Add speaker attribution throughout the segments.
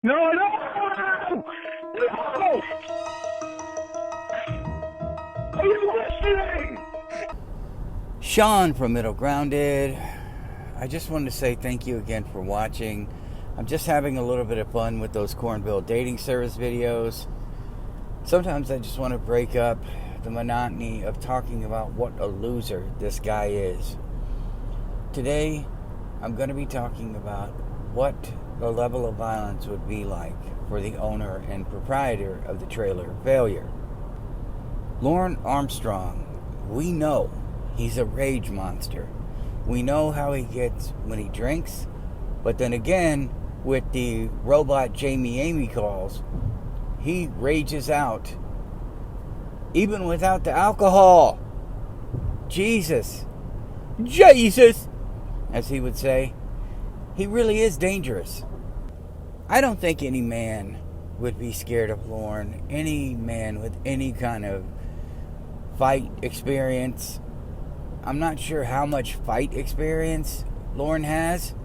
Speaker 1: No, no! No! Are you listening?
Speaker 2: Sean from Middle Grounded. I just wanted to say thank you again for watching. I'm just having a little bit of fun with those Cornville dating service videos. Sometimes I just want to break up the monotony of talking about what a loser this guy is. Today, I'm going to be talking about what the level of violence would be like for the owner and proprietor of the trailer failure. Lorne Armstrong, we know he's a rage monster. We know how he gets when he drinks, but then again, with the robot Jamie Amy calls, he rages out even without the alcohol. Jesus, as he would say. He really is dangerous. I don't think any man would be scared of Lorne. Any man with any kind of fight experience. I'm not sure how much fight experience Lorne has.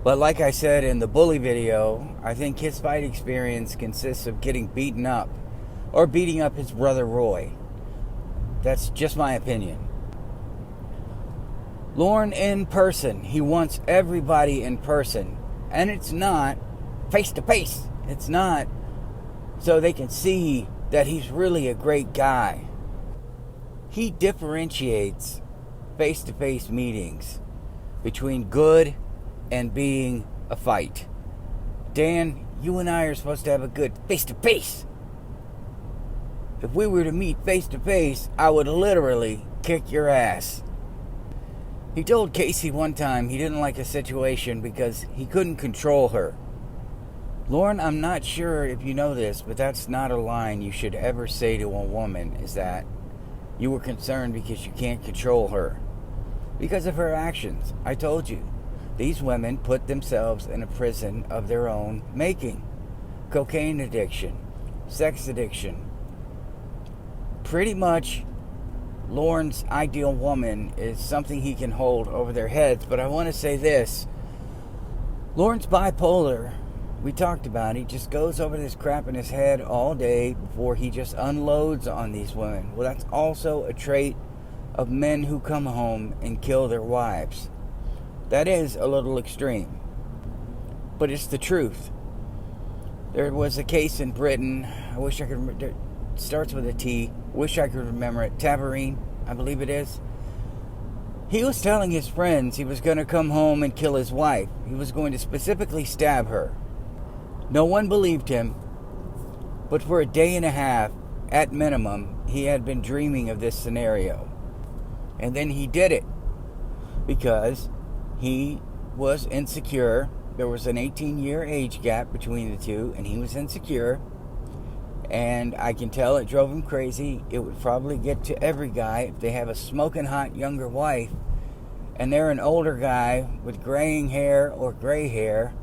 Speaker 2: But like I said in the bully video, I think his fight experience consists of getting beaten up. Or beating up his brother Roy. That's just my opinion. Lorne in person. He wants everybody in person. And it's not face to face. It's not so they can see that he's really a great guy. He differentiates face to face meetings between good and being a fight. Dan, you and I are supposed to have a good face to face. If we were to meet face to face, I would literally kick your ass. He told Casey one time he didn't like a situation because he couldn't control her. Lorne, I'm not sure if you know this, but that's not a line you should ever say to a woman, is that you were concerned because you can't control her. Because of her actions. I told you, these women put themselves in a prison of their own making. Cocaine addiction, sex addiction. Pretty much, Lorne's ideal woman is something he can hold over their heads. But I want to say this. Lorne's bipolar. We talked about it. He just goes over this crap in his head all day before he just unloads on these women. Well, that's also a trait of men who come home and kill their wives. That is a little extreme. But it's the truth. There was a case in Britain. I wish I could remember. It starts with a T. Wish I could remember it. Tabarine, I believe it is. He was telling his friends he was going to come home and kill his wife. He was going to specifically stab her. No one believed him. But for a day and a half, at minimum, he had been dreaming of this scenario. And then he did it. Because he was insecure. There was an 18-year age gap between the two, and he was insecure. And I can tell it drove him crazy. It would probably get to every guy if they have a smoking hot younger wife and they're an older guy with graying hair or gray hair.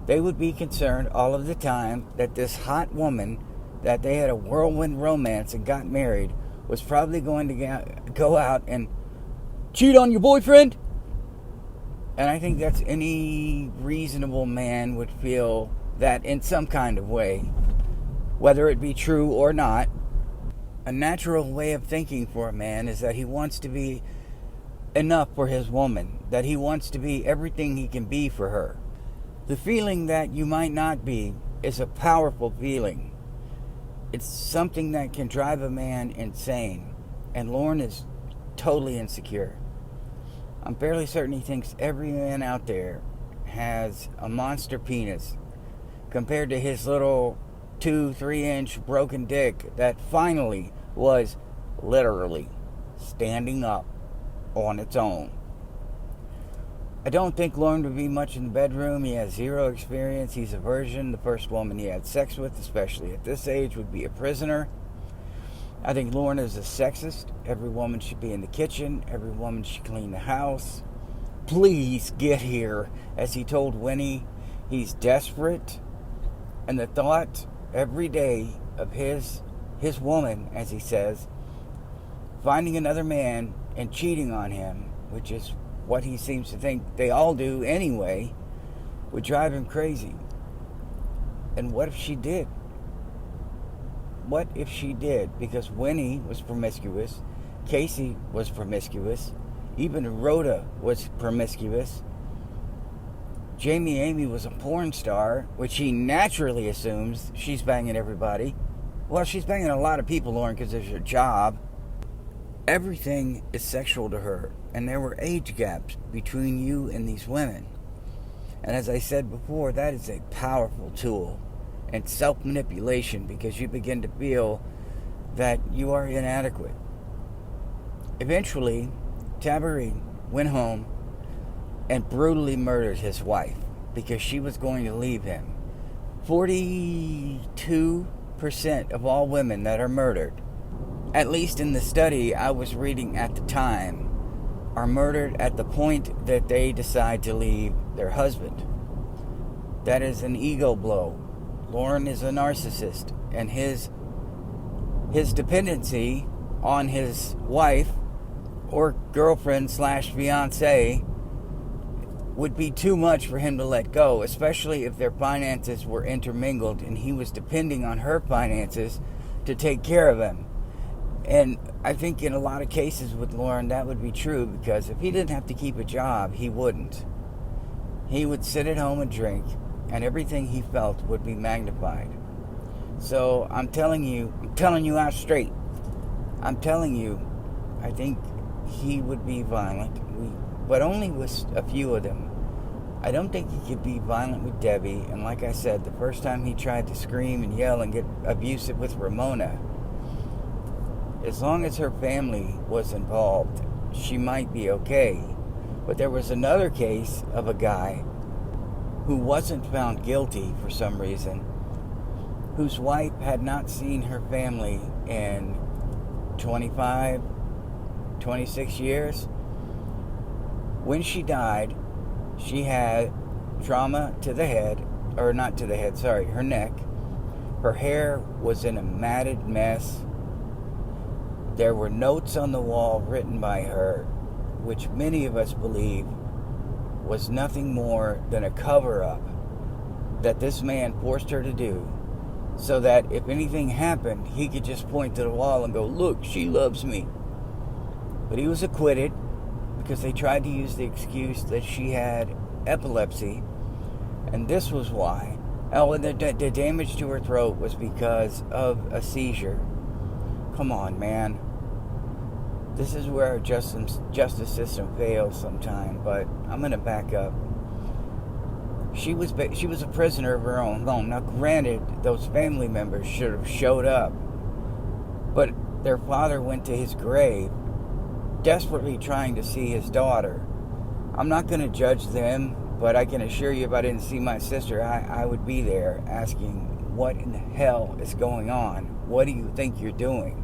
Speaker 2: They would be concerned all of the time that this hot woman that they had a whirlwind romance and got married was probably going to go out and cheat on your boyfriend. And I think that's any reasonable man would feel that in some kind of way. Whether it be true or not, a natural way of thinking for a man is that he wants to be enough for his woman, that he wants to be everything he can be for her. The feeling that you might not be is a powerful feeling. It's something that can drive a man insane, and Lorne is totally insecure. I'm fairly certain he thinks every man out there has a monster penis compared to his little 2-3 inch broken dick that finally was literally standing up on its own. I don't think Lorne would be much in the bedroom. He has zero experience. He's a virgin. The first woman he had sex with, especially at this age, would be a prisoner. I think Lorne is a sexist. Every woman should be in the kitchen. Every woman should clean the house. Please get here. As he told Winnie, he's desperate. And the thought every day of his woman, as he says, finding another man and cheating on him, which is what he seems to think they all do anyway, would drive him crazy. And what if she did? What if she did? Because Winnie was promiscuous, Casey was promiscuous, even Rhoda was promiscuous. Jamie Amy was a porn star, which he naturally assumes she's banging everybody. Well, she's banging a lot of people, Lorne, because it's her job. Everything is sexual to her, and there were age gaps between you and these women. And as I said before, that is a powerful tool and self-manipulation, because you begin to feel that you are inadequate. Eventually, Tabarine went home and brutally murdered his wife because she was going to leave him. 42% of all women that are murdered, at least in the study I was reading at the time, are murdered at the point that they decide to leave their husband. That is an ego blow. Lorne is a narcissist, and his dependency on his wife or girlfriend / fiance would be too much for him to let go, especially if their finances were intermingled and he was depending on her finances to take care of him. And I think in a lot of cases with Lorne that would be true, because if he didn't have to keep a job, he wouldn't. He would sit at home and drink, and everything he felt would be magnified. So I'm telling you out straight. I'm telling you, I think he would be violent, but only with a few of them. I don't think he could be violent with Debbie, and like I said, the first time he tried to scream and yell and get abusive with Ramona, as long as her family was involved, she might be okay. But there was another case of a guy who wasn't found guilty for some reason, whose wife had not seen her family in 25, 26 years. When she died, she had trauma to the head, or not to the head, sorry, her neck. Her hair was in a matted mess. There were notes on the wall written by her, which many of us believe was nothing more than a cover-up that this man forced her to do, so that if anything happened, he could just point to the wall and go, "Look, she loves me." But he was acquitted because they tried to use the excuse that she had epilepsy, and this was why. Oh, and the damage to her throat was because of a seizure. Come on, man. This is where our justice system fails sometime, but I'm going to back up. She was a prisoner of her own home. Now, granted, those family members should have showed up, but their father went to his grave desperately trying to see his daughter. I'm not going to judge them, but I can assure you if I didn't see my sister, I would be there asking, what in the hell is going on? What do you think you're doing?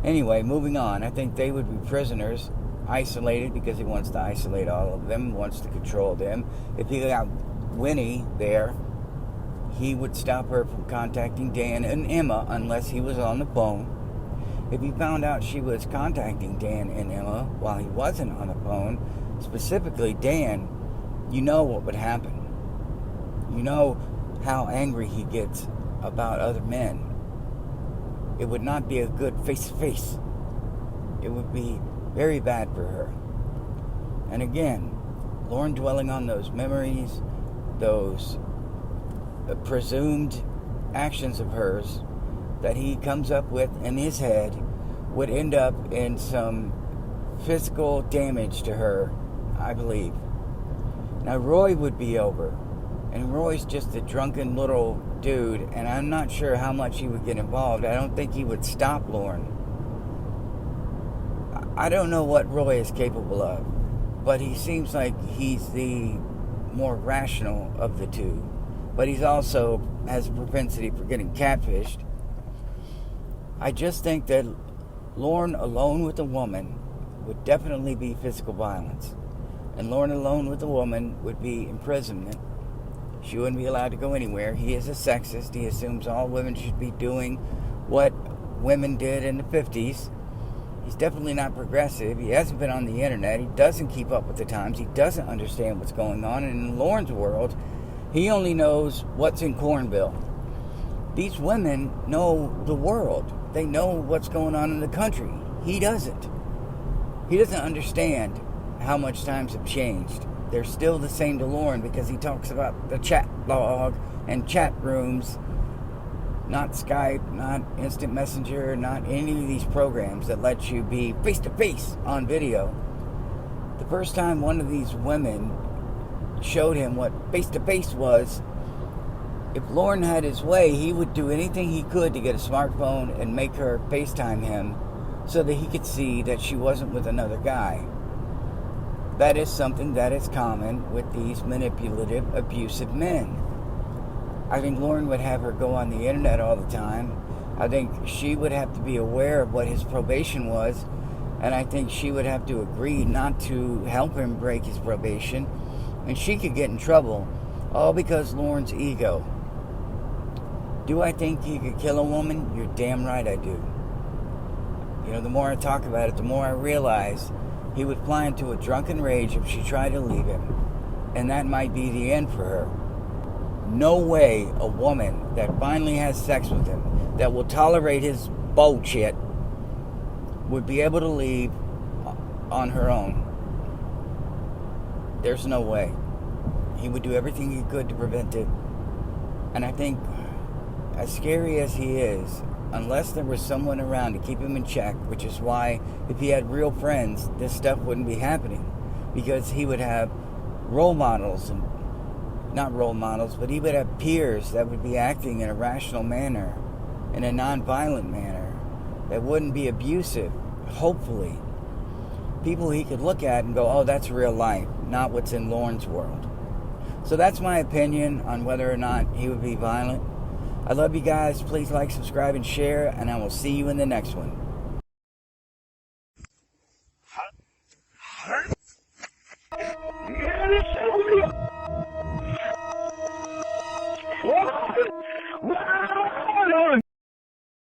Speaker 2: Anyway, moving on. I think they would be prisoners, isolated, because he wants to isolate all of them, wants to control them. If he got Winnie there, he would stop her from contacting Dan and Emma unless he was on the phone. If he found out she was contacting Dan and Emma while he wasn't on the phone, specifically Dan, you know what would happen. You know how angry he gets about other men. It would not be a good face-to-face. It would be very bad for her. And again, Lorne dwelling on those memories, those presumed actions of hers that he comes up with in his head would end up in some physical damage to her, I believe. Now, Roy would be over. And Roy's just a drunken little dude, and I'm not sure how much he would get involved. I don't think he would stop Lorne. I don't know what Roy is capable of, but he seems like he's the more rational of the two. But he's also has a propensity for getting catfished. I just think that Lorne alone with a woman would definitely be physical violence. And Lorne alone with a woman would be imprisonment. She wouldn't be allowed to go anywhere. He is a sexist. He assumes all women should be doing what women did in the 50s. He He's definitely not progressive. He hasn't been on the internet. He doesn't keep up with the times. He doesn't understand what's going on. And in Lorne's world, he only knows what's in Cornville. These women know the world. They know what's going on in the country. He doesn't. He doesn't understand how much times have changed. They're still the same to Lorne because he talks about the chat log and chat rooms, not Skype, not Instant Messenger, not any of these programs that let you be face-to-face on video. The first time one of these women showed him what face-to-face was, if Lorne had his way, he would do anything he could to get a smartphone and make her FaceTime him so that he could see that she wasn't with another guy. That is something that is common with these manipulative, abusive men. I think Lorne would have her go on the internet all the time. I think she would have to be aware of what his probation was, and I think she would have to agree not to help him break his probation, and she could get in trouble, all because Lorne's ego. Do I think he could kill a woman? You're damn right I do. You know, the more I talk about it, the more I realize he would fly into a drunken rage if she tried to leave him, and that might be the end for her. No way a woman that finally has sex with him, that will tolerate his bullshit, would be able to leave on her own. There's no way. He would do everything he could to prevent it. And I think, as scary as he is, unless there was someone around to keep him in check, which is why if he had real friends, this stuff wouldn't be happening. Because he would have role models, and not role models, but he would have peers that would be acting in a rational manner, in a non-violent manner, that wouldn't be abusive, hopefully. People he could look at and go, oh, that's real life, not what's in Lorne's world. So that's my opinion on whether or not he would be violent. I love you guys. Please like, subscribe, and share, and I will see you in the next one.